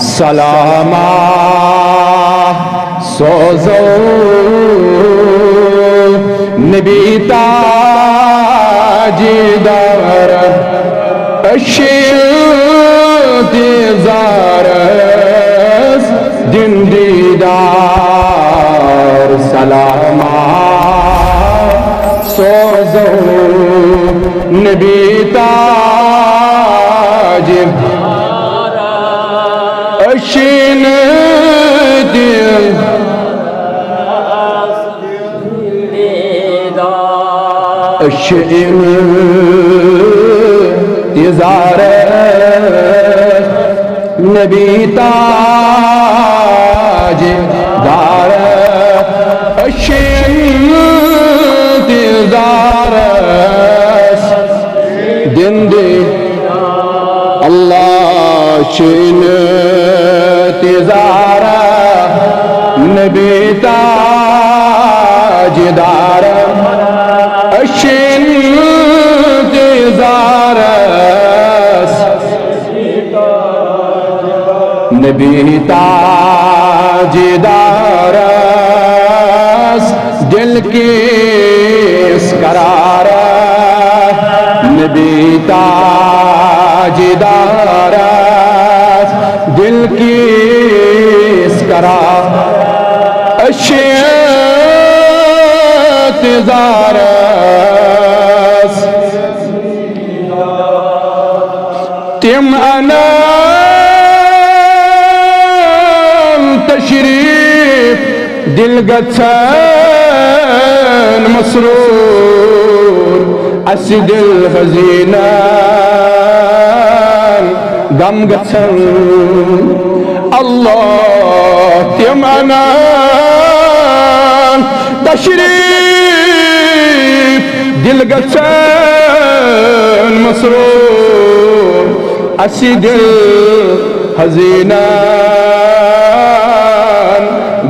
सलामा सोजो नबी ताजदार अशीज़ारस दिन दीदार सलामा सोजो नबी ताजदार अशीन दिल अशीन दिदार नबी ताजदार अशीन दिदार दिन दे अल्लाह शीन दिदार नबी ताजदार अशीन दिदार नबी ताजदार दिल की करार नबी ताजदार दिल की करार अशीज़ार तिम अना तशरीफ दिल गच्छन मसरूर अस दिल हज़ीना गम गच्छन अल्लाह तिमना तशरीफ दिल गच्छन मसरूर अस दिल हज़ीना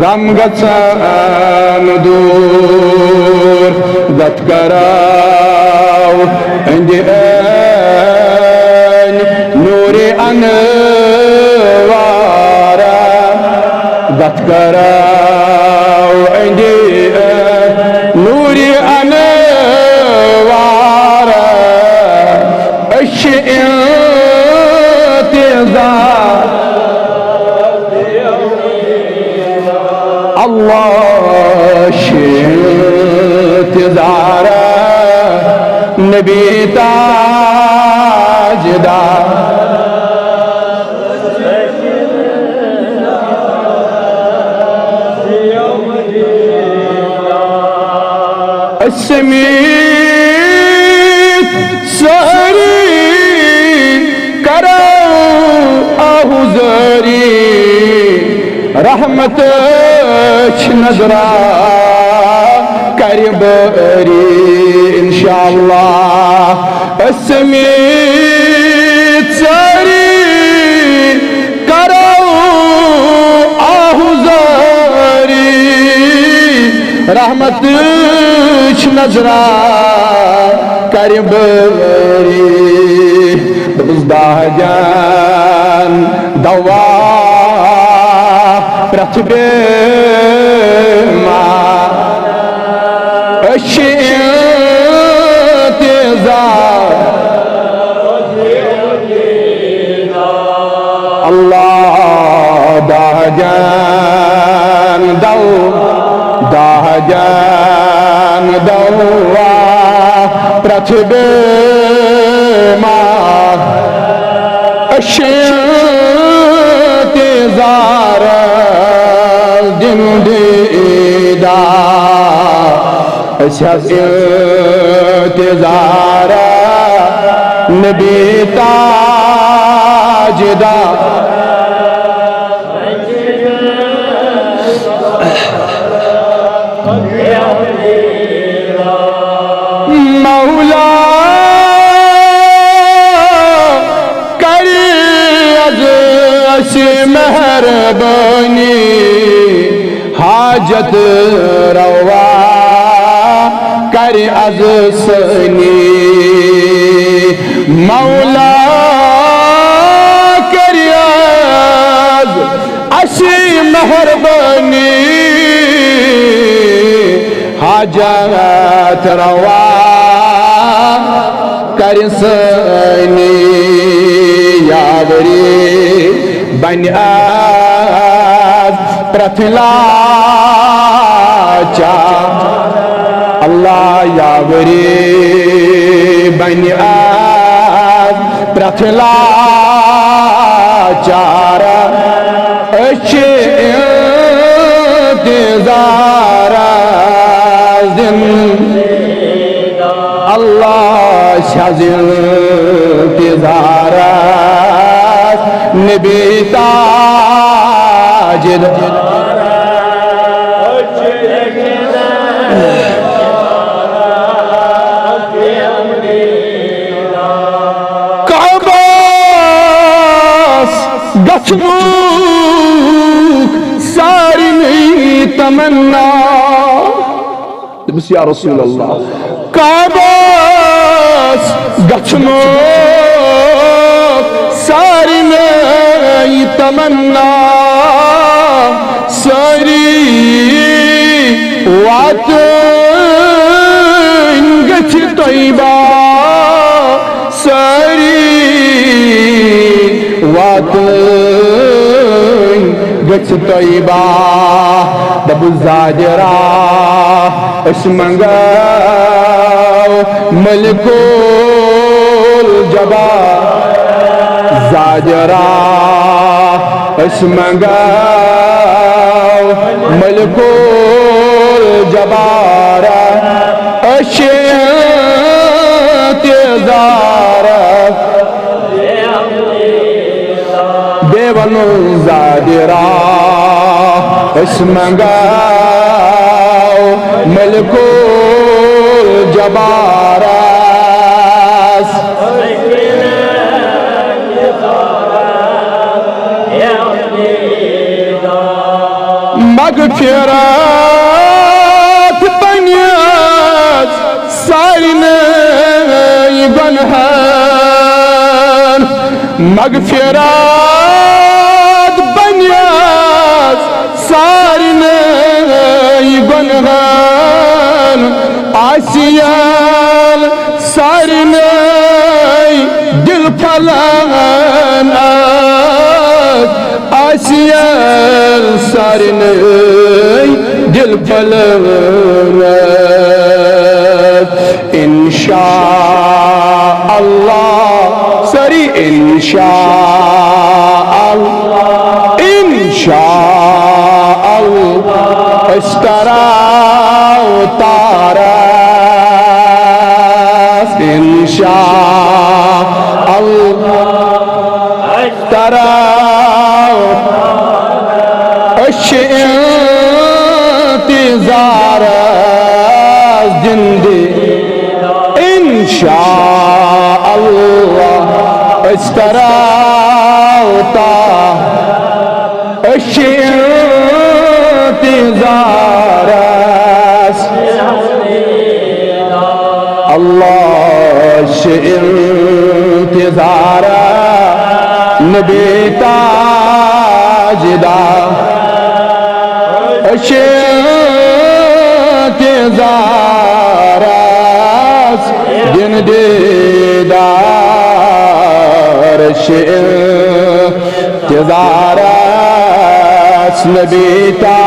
गम गच्छन दूर गत कराओ नूरे अनवारा गत कराओ नूरे अनवारा अल्लाह शिज़ार नबी ताजदार समीत सारी करो आहुज़री रहमत नजरा करबरी इंशाअल्लाह समीत सारी करो आहुज़री रहमत नजरा करबरी बुज़दाहजान दवा प्रथबे माँ अल्लाह दाहजान दवा प्रथबे माँ अशीज़ार दिन दीदार इंतज़ार नबी ताजदार मौला करी अज़ मेहरबानी हाजत रवा कर अज़ सनी मौला कर असी मेहरबानी हाजत रवा कर सनी यावरी बन प्रथला चा अल्लाह यावरी बन प्रथला चारा दिन अल्लाह शाजिल तिजारा नबी ताजिद काबास गचमुक सारी नहीं तमन्ना बस या रसूल अल्लाह काबास गचमुक सारी नहीं तमन्ना सारी वात गच तैबा सारी वात गच तैबा दबु जाजरा मंगाओ मलकुल जबा जाजरा मंगाओ मलकुल जबारा तेजारा देवनु जाजरा मंगाओ मलकुल जबारा मगफिरत बनियात सारिने गनहन मगफिरत बनियात सारिने गनहन आसियाल सारिने दिल फलन आसियाल सारिने दिल फलन इंशा अल्लाह सरी इंशा अल्लाह इंशा अल्लाह इस्तरा तारा इंशा अल्लाह इस्तरा इंतज़ार जिंदगी इंशा अल्लाह इस्तरा इंतज़ार अल्लाह इंतज़ार नबी ताजदार इंतज़ार दिन दीदार इंतज़ार नबी ताजदार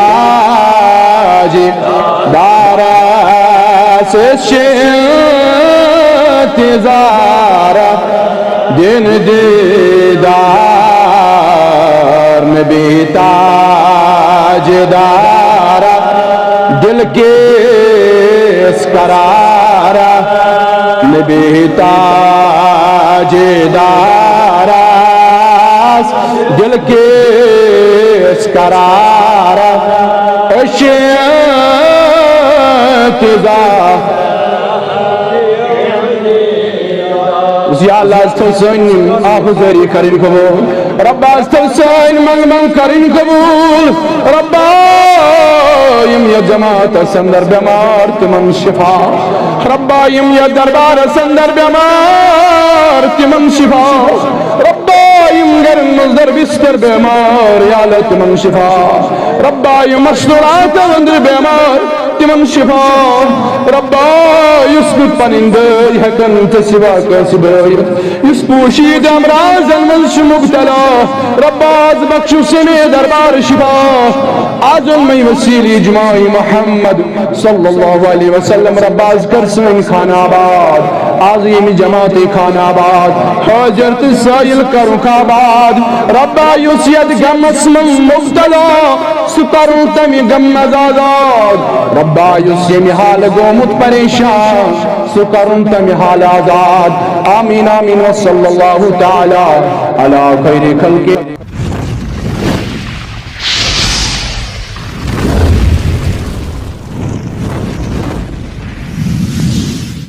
इंतज़ार दिन दीदार नबी ताजदार दिल के करार नबी ताजदार दिल के करार या अल्लाह सन आफुजरी करिन कबूल रब्बा सन मंग करिन कबूल रब्बा यम या जमात संदर बीमार तिमन शिफा रब्बा यम या दरबार संदर बीमार तिमन शिफा रब्बा यम गरन मजदर बिस्तर बेमार या अल्लाह तिमन शिफा रब्बा यम मशदुरात अंदर बेमार तिमन शिफा रब्बा युस्कुत पनिंद हकन तसिवा कसब युस पोशीद अमराज अलमंश मुब्तला रब्बा आज बख्शु समे दरबार शिफा आजन मई वसीली जुमाई मोहम्मद सल्लल्लाहु अलैहि वसल्लम रब्बा आज कर सन खानाबाद आज ये मी जमात खानाबाद हजरत साइल करुखाबाद रब्बा युसियत गमस मन मुब्तला सुकरू तमी गम आजाद रब्बा युसियमी हाल गोमुत परेशान सुकरू तमी हाल आजाद आमीन आमीन व सल्लल्लाहु तआला अला खैर खल्क़ि।